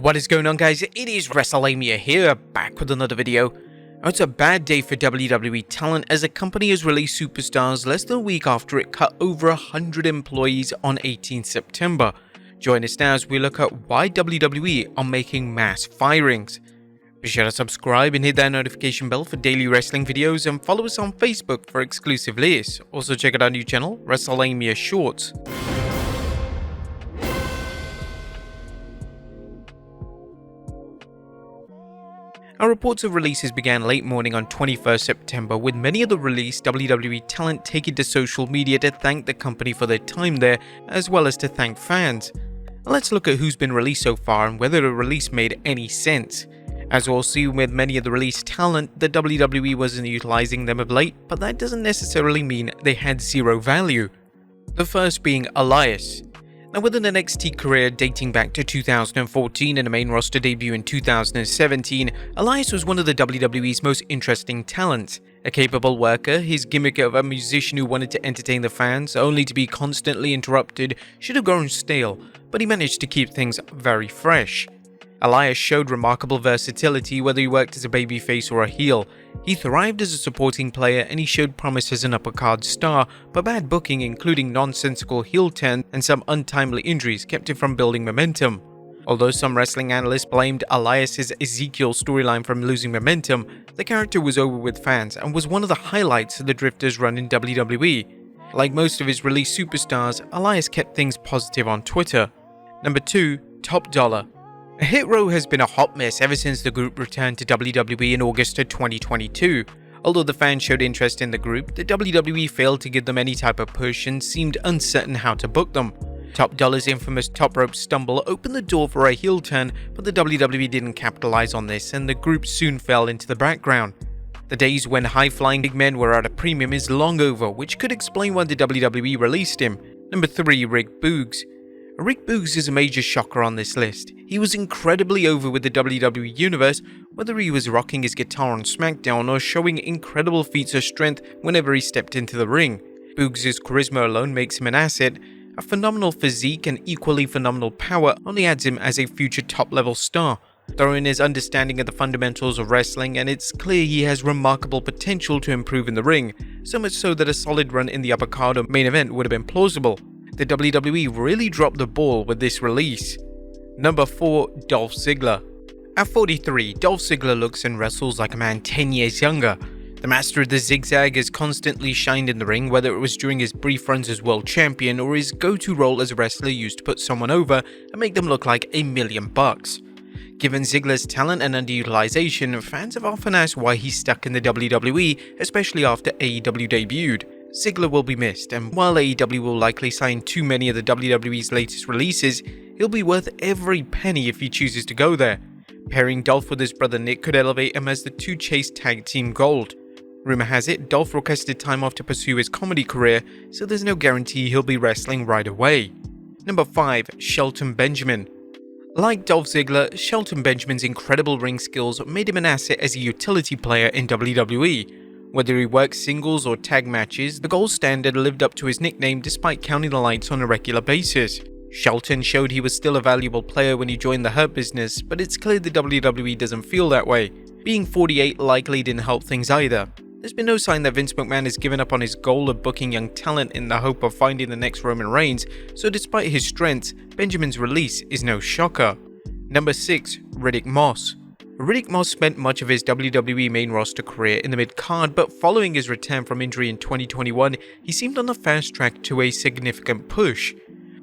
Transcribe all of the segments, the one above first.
What is going on, guys? It is Wrestlelamia here, back with another video. It's a bad day for WWE talent as the company has released Superstars less than a week after it cut over 100 employees on 18 September. Join us now as we look at why WWE are making mass firings. Be sure to subscribe and hit that notification bell for daily wrestling videos, and follow us on Facebook for exclusive lists. Also check out our new channel, Wrestlelamia Shorts. Our reports of releases began late morning on 21st September, with many of the released WWE talent taking to social media to thank the company for their time there, as well as to thank fans. Let's look at who's been released so far and whether the release made any sense. As we'll see with many of the released talent, the WWE wasn't utilizing them of late, but that doesn't necessarily mean they had zero value. The first being Elias. Now, with an NXT career dating back to 2014 and a main roster debut in 2017, Elias was one of the WWE's most interesting talents. A capable worker, his gimmick of a musician who wanted to entertain the fans only to be constantly interrupted should have grown stale, but he managed to keep things very fresh. Elias showed remarkable versatility whether he worked as a babyface or a heel. He thrived as a supporting player and he showed promise as an upper-card star, but bad booking, including nonsensical heel turns and some untimely injuries, kept him from building momentum. Although some wrestling analysts blamed Elias's Ezekiel storyline from losing momentum, the character was over with fans and was one of the highlights of the Drifter's run in WWE. Like most of his released superstars, Elias kept things positive on Twitter. Number 2. Top Dollar. Hit Row has been a hot mess ever since the group returned to WWE in August of 2022. Although the fans showed interest in the group, the WWE failed to give them any type of push and seemed uncertain how to book them. Top Dollar's infamous top rope stumble opened the door for a heel turn, but the WWE didn't capitalize on this and the group soon fell into the background. The days when high-flying big men were at a premium is long over, which could explain why the WWE released him. Number 3. Rick Boogs. Rick Boogs is a major shocker on this list. He was incredibly over with the WWE Universe, whether he was rocking his guitar on SmackDown or showing incredible feats of strength whenever he stepped into the ring. Boogs' charisma alone makes him an asset. A phenomenal physique and equally phenomenal power only adds him as a future top-level star. Throw in his understanding of the fundamentals of wrestling and it's clear he has remarkable potential to improve in the ring, so much so that a solid run in the upper card or main event would have been plausible. The WWE really dropped the ball with this release. Number 4. Dolph Ziggler. At 43, Dolph Ziggler looks and wrestles like a man 10 years younger. The master of the zigzag has constantly shined in the ring, whether it was during his brief runs as world champion or his go-to role as a wrestler used to put someone over and make them look like $1 million. Given Ziggler's talent and underutilization, fans have often asked why he's stuck in the WWE, especially after AEW debuted. Ziggler will be missed, and while AEW will likely sign too many of the WWE's latest releases, he'll be worth every penny if he chooses to go there. Pairing Dolph with his brother Nick could elevate him as the two chase tag team gold. Rumor has it, Dolph requested time off to pursue his comedy career, so there's no guarantee he'll be wrestling right away. Number 5. Shelton Benjamin. Like Dolph Ziggler, Shelton Benjamin's incredible ring skills made him an asset as a utility player in WWE. Whether he worked singles or tag matches, the gold standard lived up to his nickname despite counting the lights on a regular basis. Shelton showed he was still a valuable player when he joined the Hurt Business, but it's clear the WWE doesn't feel that way. Being 48 likely didn't help things either. There's been no sign that Vince McMahon has given up on his goal of booking young talent in the hope of finding the next Roman Reigns, so despite his strengths, Benjamin's release is no shocker. Number 6. Riddick Moss. Riddick Moss spent much of his WWE main roster career in the mid-card, but following his return from injury in 2021, he seemed on the fast track to a significant push.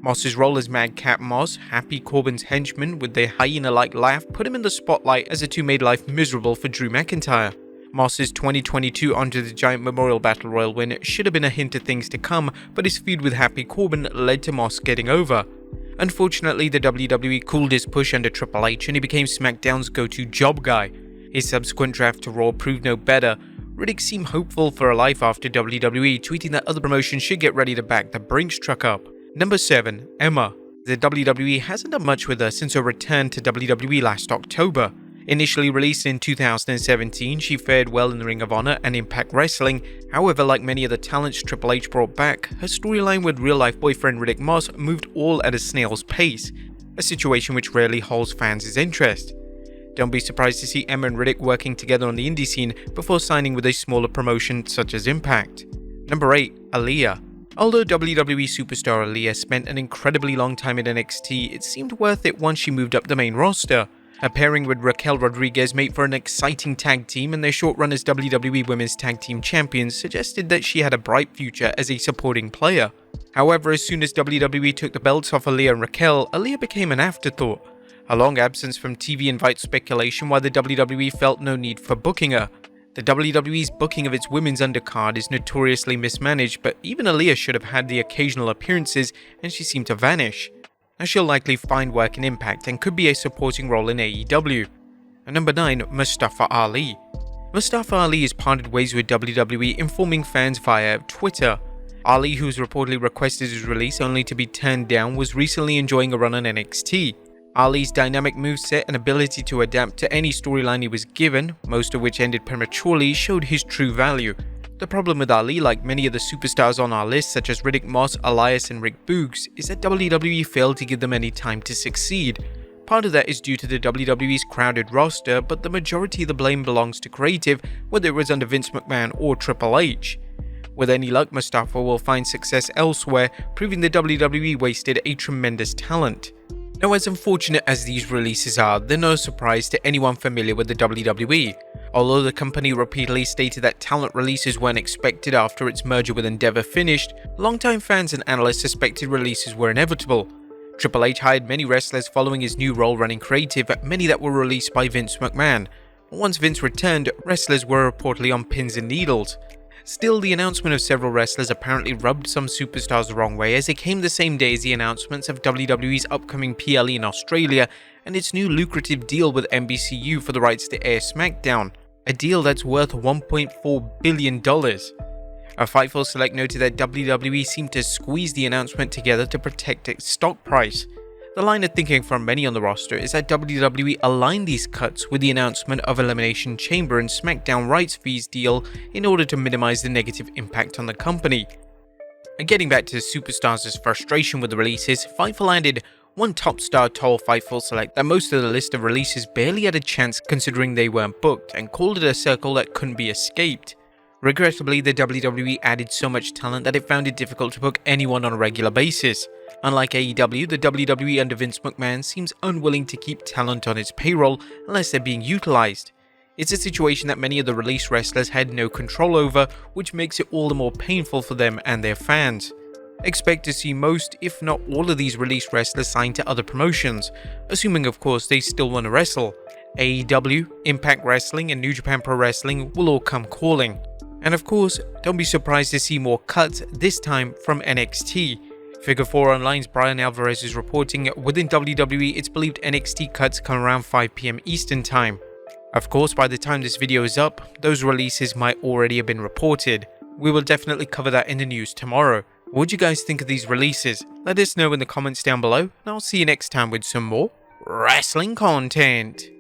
Moss's role as Madcap Moss, Happy Corbin's henchman with their hyena-like laugh, put him in the spotlight as the two made life miserable for Drew McIntyre. Moss's 2022 Andre the Giant Memorial Battle Royal win should have been a hint of things to come, but his feud with Happy Corbin led to Moss getting over. Unfortunately, the WWE cooled his push under Triple H and he became SmackDown's go-to job guy. His subsequent draft to Raw proved no better. Riddick seemed hopeful for a life after WWE, tweeting that other promotions should get ready to back the Brinks truck up. Number 7. Emma. The WWE hasn't done much with her since her return to WWE last October. Initially released in 2017, she fared well in the Ring of Honor and Impact Wrestling. However, like many of the talents Triple H brought back, her storyline with real-life boyfriend Riddick Moss moved all at a snail's pace. a situation which rarely holds fans' interest. Don't be surprised to see Emma and Riddick working together on the indie scene before signing with a smaller promotion such as Impact. Number 8. Aaliyah. Although WWE Superstar Aaliyah spent an incredibly long time in NXT, it seemed worth it once she moved up the main roster. Her pairing with Raquel Rodriguez made for an exciting tag team, and their short run as WWE Women's Tag Team Champions suggested that she had a bright future as a supporting player. However, as soon as WWE took the belts off Aaliyah and Raquel, Aaliyah became an afterthought. A long absence from TV invites speculation why the WWE felt no need for booking her. The WWE's booking of its women's undercard is notoriously mismanaged, but even Aaliyah should have had the occasional appearances, and she seemed to vanish. Now she'll likely find work in Impact and could be a supporting role in AEW. And number 9. Mustafa Ali. Mustafa Ali has parted ways with WWE, informing fans via Twitter. Ali, who's reportedly requested his release only to be turned down, was recently enjoying a run on NXT. Ali's dynamic moveset and ability to adapt to any storyline he was given, most of which ended prematurely, showed his true value. The problem with Ali, like many of the superstars on our list such as Riddick Moss, Elias and Rick Boogs, is that WWE failed to give them any time to succeed. Part of that is due to the WWE's crowded roster, but the majority of the blame belongs to creative, whether it was under Vince McMahon or Triple H. With any luck, Mustafa will find success elsewhere, proving the WWE wasted a tremendous talent. Now, as unfortunate as these releases are, they're no surprise to anyone familiar with the WWE. Although the company repeatedly stated that talent releases weren't expected after its merger with Endeavor finished, longtime fans and analysts suspected releases were inevitable. Triple H hired many wrestlers following his new role running creative, many that were released by Vince McMahon. Once Vince returned, wrestlers were reportedly on pins and needles. Still, the announcement of several wrestlers apparently rubbed some superstars the wrong way, as it came the same day as the announcements of WWE's upcoming PLE in Australia and its new lucrative deal with NBCU for the rights to air SmackDown, a deal that's worth $1.4 billion. A Fightful Select noted that WWE seemed to squeeze the announcement together to protect its stock price. The line of thinking from many on the roster is that WWE aligned these cuts with the announcement of Elimination Chamber and SmackDown rights fees deal in order to minimize the negative impact on the company. And getting back to Superstars' frustration with the releases, Fightful landed one top star told Fightful Select that most of the list of releases barely had a chance considering they weren't booked, and called it a circle that couldn't be escaped. Regrettably, the WWE added so much talent that it found it difficult to book anyone on a regular basis. Unlike AEW, the WWE under Vince McMahon seems unwilling to keep talent on its payroll unless they're being utilized. It's a situation that many of the released wrestlers had no control over, which makes it all the more painful for them and their fans. Expect to see most, if not all of these released wrestlers signed to other promotions, assuming of course they still want to wrestle. AEW, Impact Wrestling and New Japan Pro Wrestling will all come calling. And of course, don't be surprised to see more cuts, this time from NXT. Figure 4 Online's Brian Alvarez is reporting within WWE it's believed NXT cuts come around 5 PM Eastern Time. Of course, by the time this video is up, those releases might already have been reported. We will definitely cover that in the news tomorrow. What do you guys think of these releases? Let us know in the comments down below, and I'll see you next time with some more wrestling content.